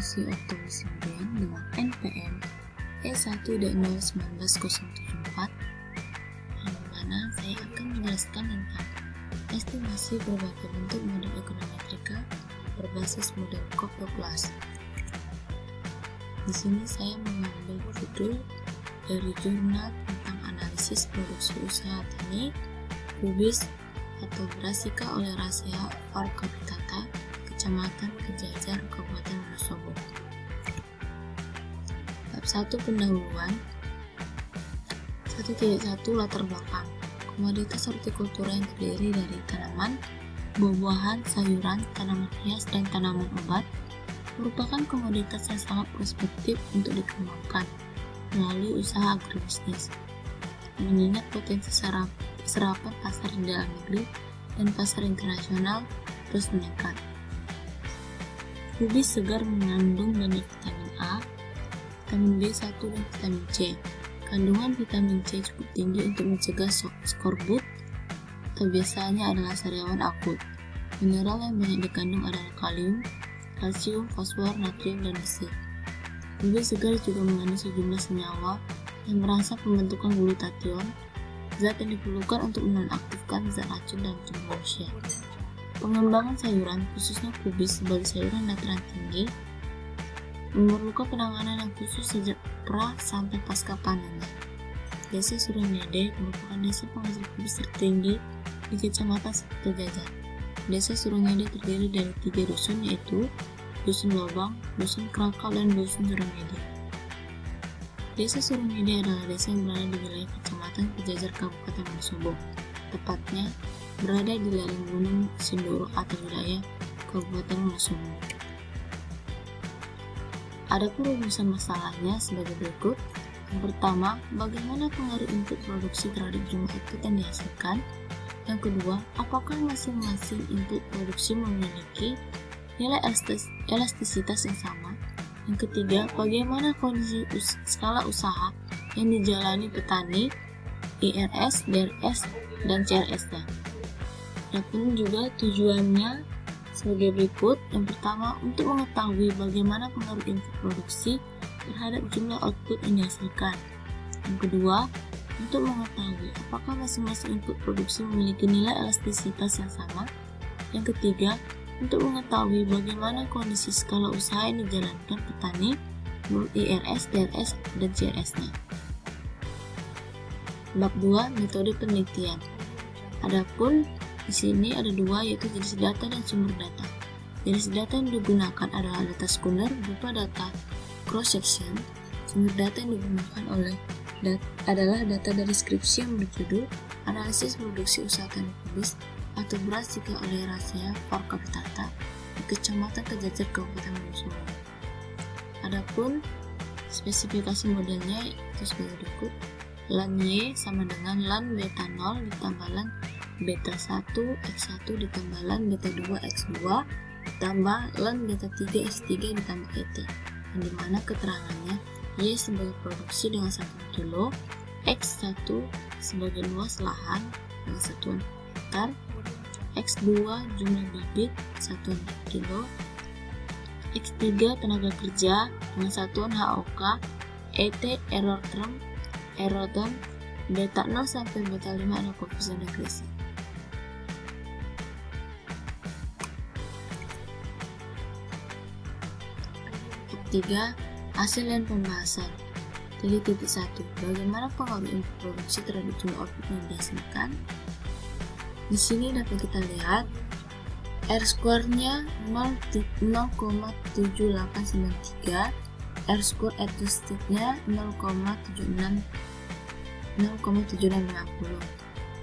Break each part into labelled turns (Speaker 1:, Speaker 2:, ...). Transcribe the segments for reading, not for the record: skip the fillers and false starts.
Speaker 1: Polisi Otomosi dengan NPM E1D01904, yang mana saya akan menjelaskan tentang estimasi berbagai bentuk model ekonometrika berbasis model Koplo-Plus. Di sini saya mengambil judul dari jurnal tentang analisis produksi usaha tani kubis atau Brasika oleh Rasea Forkapitata, Kecamatan Kejajar, Kabupaten Wonosobo. Bab 1 pendahuluan. 1.1 Latar belakang. Komoditas hortikultura yang terdiri dari tanaman, buah-buahan, sayuran, tanaman hias, dan tanaman obat merupakan komoditas yang sangat prospektif untuk dikembangkan melalui usaha agribisnis, mengingat potensi serapan pasar di dalam negeri dan pasar internasional terus meningkat. Kubis segar mengandung banyak vitamin A, vitamin B1, dan vitamin C. Kandungan vitamin C cukup tinggi untuk mencegah skorbut atau biasanya adalah sariawan akut. Mineral yang banyak dikandung adalah kalium, kalsium, fosfor, natrium, dan besi. Kubis segar juga mengandung sejumlah senyawa yang merangsang pembentukan glutathione, zat yang diperlukan untuk menonaktifkan zat racun dalam tubuh manusia. Pengembangan sayuran, khususnya kubis sebagai sayuran dataran tinggi, memerlukan penanganan yang khusus sejak pra sampai pasca panennya. Desa Surungede merupakan desa penghasil kubis tertinggi di Kecamatan Kejajar. Desa Surungede terdiri dari 3 dusun, yaitu Dusun Lobang, Dusun Krakal, dan Dusun Surungede. Desa Surungede adalah desa yang berada di wilayah Kecamatan Kejajar, Kabupaten Wonosobo, tepatnya berada di lereng Gunung Sindoro atau wilayah Kabupaten Wonosobo. Adapun rumusan masalahnya sebagai berikut. Yang pertama, bagaimana pengaruh input produksi terhadap jumlah output yang dihasilkan? Yang kedua, apakah masing-masing input produksi memiliki nilai elastisitas yang sama? Yang ketiga, bagaimana kondisi skala usaha yang dijalani petani, IRS, DRS, dan CRS-nya. Adapun juga tujuannya sebagai berikut. Yang pertama, untuk mengetahui bagaimana pengaruh input produksi terhadap jumlah output yang dihasilkan. Yang kedua, untuk mengetahui apakah masing-masing input produksi memiliki nilai elastisitas yang sama. Yang ketiga, untuk mengetahui bagaimana kondisi skala usaha yang dijalankan petani menurut IRS, DRS, dan CRS-nya. Bab 2, metode penelitian. Adapun di sini ada 2, yaitu jenis data dan sumber data. Jenis data yang digunakan adalah data sekunder berupa data cross-section. Sumber data yang digunakan adalah data dari skripsi yang berjudul Analisis Produksi Usaha Tani Kubis atau Brasika oleh Rasea Forkapitata di Kecamatan Kejajar, Kabupaten Wonosobo. Adapun spesifikasi modelnya itu sebagai berikut. Lan Y sama dengan Lan beta 0 ditambah Lan beta 1 X1 ditambah Lan beta 2 X2 ditambah Lan beta 3 X3 ditambah ET, yang dimana keterangannya Y sebagai produksi dengan 1 kilo, X1 sebagai luas lahan dengan satuan hektar, X2 jumlah bibit satuan kilo, X3 tenaga kerja dengan satuan HOK, ET error term, beta 0 sampai beta 5 adalah koefisien regresi. Ketiga, hasil dan pembahasan. 3.1. Bagaimana pengaruh input produksi terhadap jumlah output yang dihasilkan? Di sini dapat kita lihat R-square-nya 0,7893, R-square adjusted-nya 0,7650,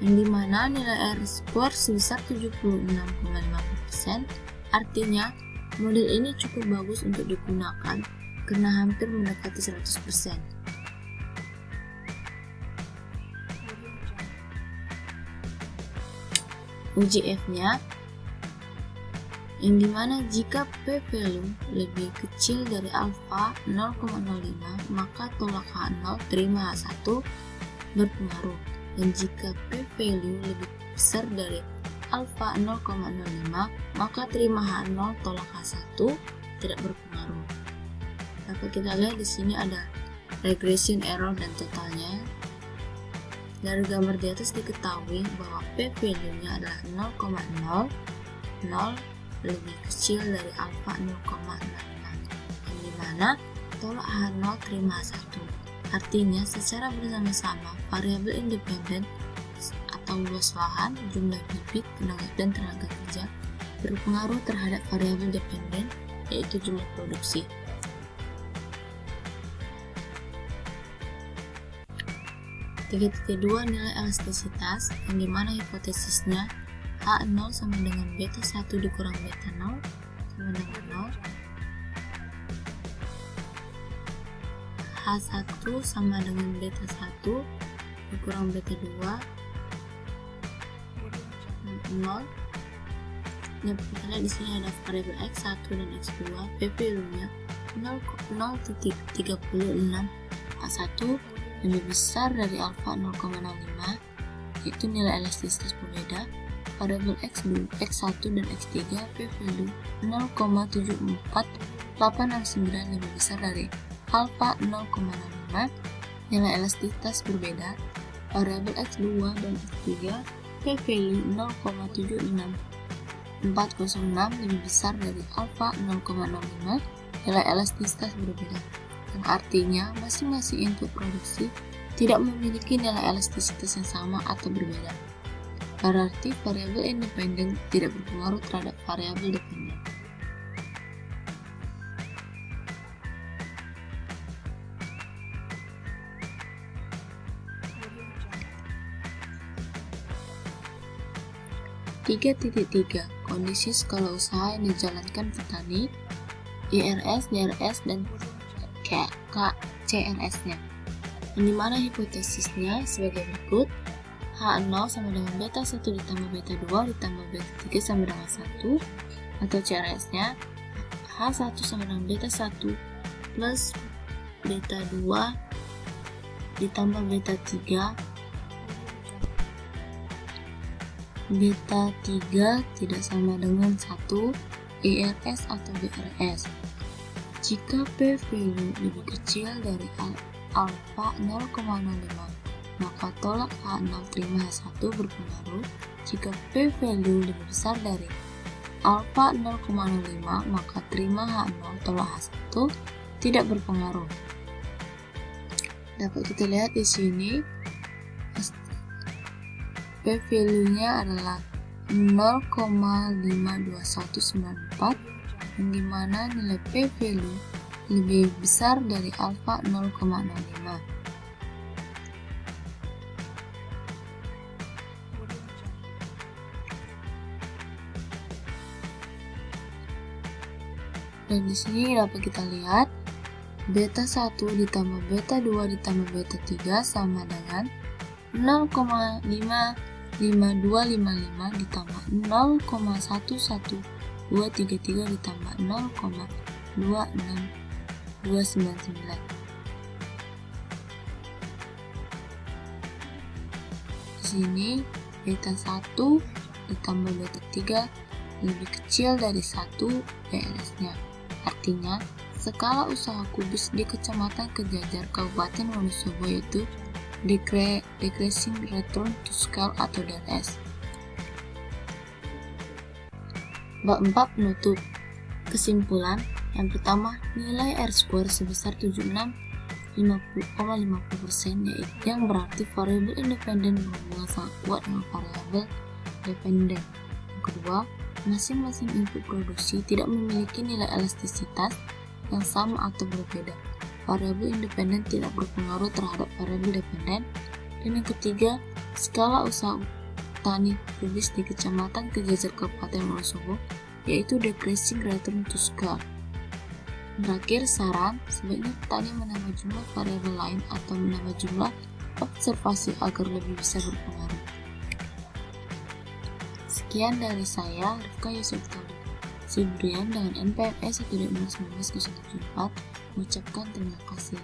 Speaker 1: yang dimana nilai R-square sebesar 76,50%. Artinya model ini cukup bagus untuk digunakan karena hampir mendekati 100%. Uji F-nya, yang dimana jika P value lebih kecil dari alfa 0,05 maka tolak H0 terima H1 berpengaruh, dan jika P value lebih besar dari alfa 0,05 maka terima H0 tolak H1 tidak berpengaruh. Dapat kita lihat di sini ada regression error dan totalnya. Dari gambar di atas diketahui bahwa P value-nya adalah 0,00 lebih kecil dari alfa 0,05, yang dimana tolak H0 terima H1. Artinya secara bersama-sama variabel independen atau luas lahan, jumlah bibit, tenaga dan tenaga kerja berpengaruh terhadap variabel dependen, yaitu jumlah produksi. 3.2 nilai elastisitas, yang dimana hipotesisnya H0 sama dengan beta 1 dikurang beta 0 sama dengan 0, H1 sama dengan beta 1 dikurang beta 2 0. Yang kita lihat di sini ada variabel x1 dan x2, P value-nya 0,36, H1 lebih besar dari alfa 0,05, yaitu nilai elastisitas berbeda. Variabel x1 dan x3 P value 0,74869 lebih besar dari alfa 0,05, nilai elastisitas berbeda. Variabel x2 dan x3 P value 0,76406 lebih besar dari alfa 0,05, nilai elastisitas berbeda. Yang artinya masing-masing input produksi tidak memiliki nilai elastisitas yang sama atau berbeda. Berarti variabel independen tidak berpengaruh terhadap variabel dependen. (3.3) Kondisi skala usaha yang dijalankan petani, IRS, DRS, dan CRS-nya, yang dimana hipotesisnya sebagai berikut. H0 sama dengan beta 1 ditambah beta 2 ditambah beta 3 sama dengan 1, atau CRS-nya H1 sama dengan beta 1 plus beta 2 ditambah beta 3. Beta 3 tidak sama dengan 1, IRS atau DRS. Jika P value lebih kecil dari alfa 0,05, maka tolak H0 terima H1 berpengaruh. Jika P value lebih besar dari alfa 0,05, maka terima H0 tolak H1 tidak berpengaruh. Dapat kita lihat di sini P value-nya adalah 0,52194, yang dimana nilai P value lebih besar dari alfa 0,05. Dan di sini dapat kita lihat beta 1 ditambah beta 2 ditambah beta 3 sama dengan 0,55255 ditambah 0,11233 ditambah 0,26299. Di sini beta 1 ditambah beta 3 lebih kecil dari 1 PLS-nya. Artinya, skala usaha kubis di Kecamatan Kejajar Kabupaten Wonosobo yaitu Decreasing Return to Scale atau DRS. Bab 4 penutup. Kesimpulan, yang pertama, nilai R-square sebesar 76,50%, yaitu yang berarti variabel independen berhubungan sangat kuat dengan variabel dependen. Yang kedua, masing-masing input produksi tidak memiliki nilai elastisitas yang sama atau berbeda. Variabel independen tidak berpengaruh terhadap variabel dependen. Dan yang ketiga, skala usaha tani kubis di Kecamatan Kejajar Kabupaten Wonosobo yaitu Decreasing Return to Scale. Terakhir, saran, sebaiknya petani menambah jumlah variabel lain atau menambah jumlah observasi agar lebih bisa berpengaruh. Sekian dari saya, Rifka Yusuf Sibrian dengan NPMS 1.19.074, mengucapkan terima kasih.